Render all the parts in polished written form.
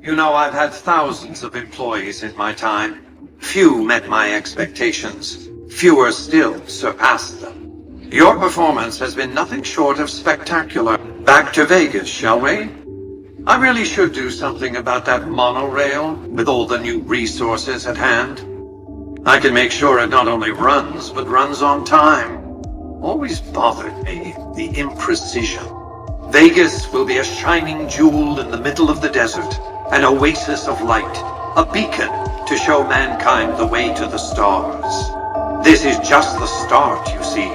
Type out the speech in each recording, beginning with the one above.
You know, I've had thousands of employees in my time. Few met my expectations. Fewer still surpassed them. Your performance has been nothing short of spectacular. Back to Vegas, shall we? I really should do something about that monorail with all the new resources at hand. I can make sure it not only runs, but runs on time. Always bothered me, the imprecision. Vegas will be a shining jewel in the middle of the desert, an oasis of light, a beacon to show mankind the way to the stars. This is just the start, you see.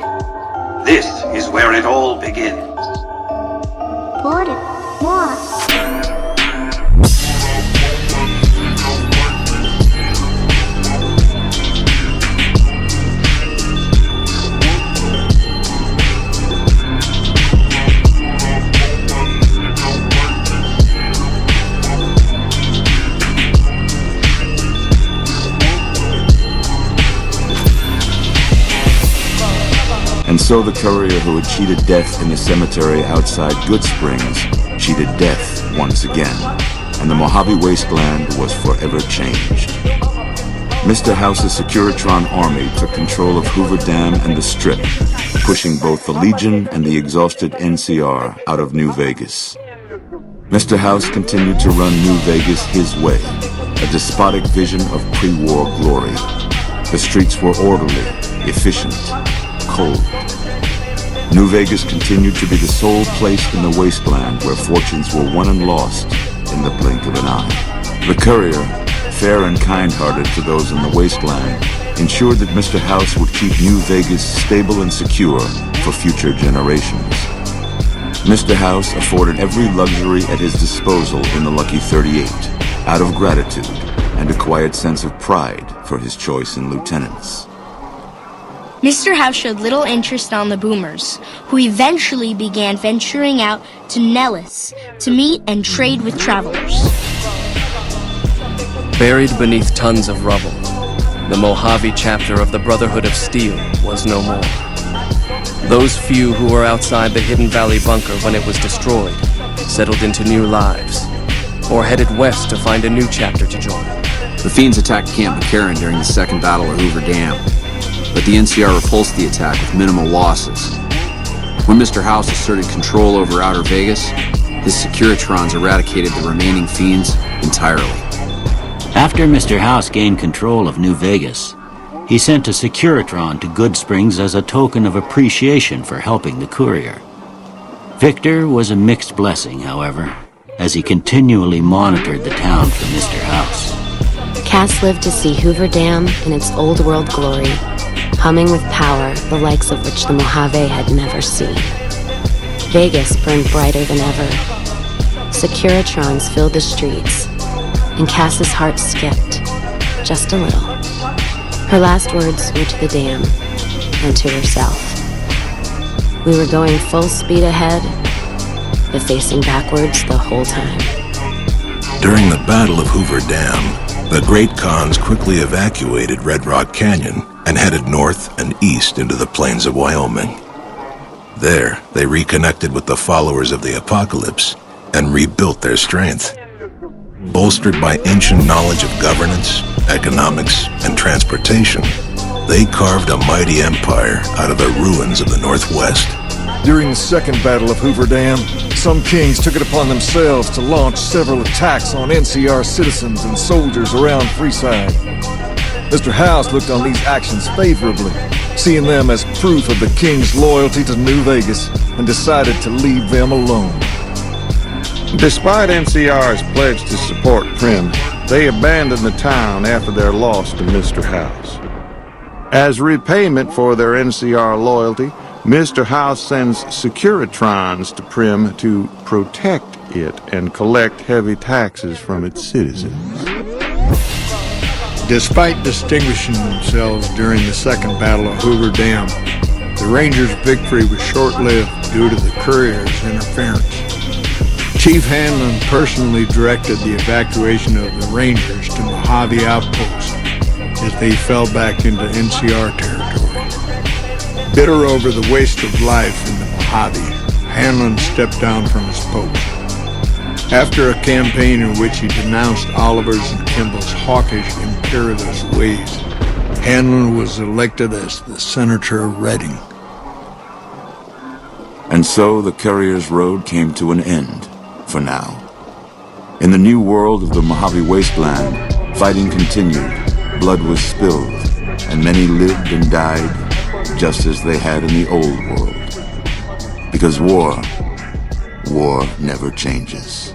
This is where it all begins. More. And so the courier who had cheated death in the cemetery outside Good Springs cheated death once again, and the Mojave Wasteland was forever changed. Mr. House's Securitron army took control of Hoover Dam and the Strip, pushing both the Legion and the exhausted NCR out of New Vegas. Mr. House continued to run New Vegas his way, a despotic vision of pre-war glory. The streets were orderly, efficient, cold. New Vegas continued to be the sole place in the wasteland where fortunes were won and lost in the blink of an eye. The courier, fair and kind-hearted to those in the wasteland, ensured that Mr. House would keep New Vegas stable and secure for future generations. Mr. House afforded every luxury at his disposal in the Lucky 38, out of gratitude and a quiet sense of pride for his choice in lieutenants. Mr. House showed little interest on the boomers, who eventually began venturing out to Nellis to meet and trade with travelers. Buried beneath tons of rubble, the Mojave chapter of the Brotherhood of Steel was no more. Those few who were outside the Hidden Valley bunker when it was destroyed settled into new lives, or headed west to find a new chapter to join. The Fiends attacked Camp McCarran during the Second Battle of Hoover Dam, but the NCR repulsed the attack with minimal losses. When Mr. House asserted control over Outer Vegas, his Securitrons eradicated the remaining Fiends entirely. After Mr. House gained control of New Vegas, he sent a Securitron to Good Springs as a token of appreciation for helping the courier. Victor was a mixed blessing, however, as he continually monitored the town for Mr. House. Cass lived to see Hoover Dam in its old world glory, humming with power the likes of which the Mojave had never seen. Vegas burned brighter than ever. Securitrons filled the streets, and Cass's heart skipped, just a little. Her last words were to the dam, and to herself. We were going full speed ahead, but facing backwards the whole time. During the Battle of Hoover Dam, the Great Khans quickly evacuated Red Rock Canyon and headed north and east into the plains of Wyoming. There, they reconnected with the followers of the Apocalypse and rebuilt their strength. Bolstered by ancient knowledge of governance, economics, and transportation, they carved a mighty empire out of the ruins of the Northwest. During the Second Battle of Hoover Dam, some kings took it upon themselves to launch several attacks on NCR citizens and soldiers around Freeside. Mr. House looked on these actions favorably, seeing them as proof of the king's loyalty to New Vegas, and decided to leave them alone. Despite NCR's pledge to support Prim, they abandoned the town after their loss to Mr. House. As repayment for their NCR loyalty, Mr. House sends Securitrons to Prim to protect it and collect heavy taxes from its citizens. Despite distinguishing themselves during the Second Battle of Hoover Dam, the Rangers' victory was short-lived due to the courier's interference. Chief Hanlon personally directed the evacuation of the Rangers to Mojave Outpost as they fell back into NCR territory. Bitter over the waste of life in the Mojave, Hanlon stepped down from his post. After a campaign in which he denounced Oliver's and Kimball's hawkish, imperialist ways, Hanlon was elected as the Senator of Reading. And so the Courier's Road came to an end, for now. In the new world of the Mojave Wasteland, fighting continued, blood was spilled, and many lived and died just as they had in the old world. Because war never changes.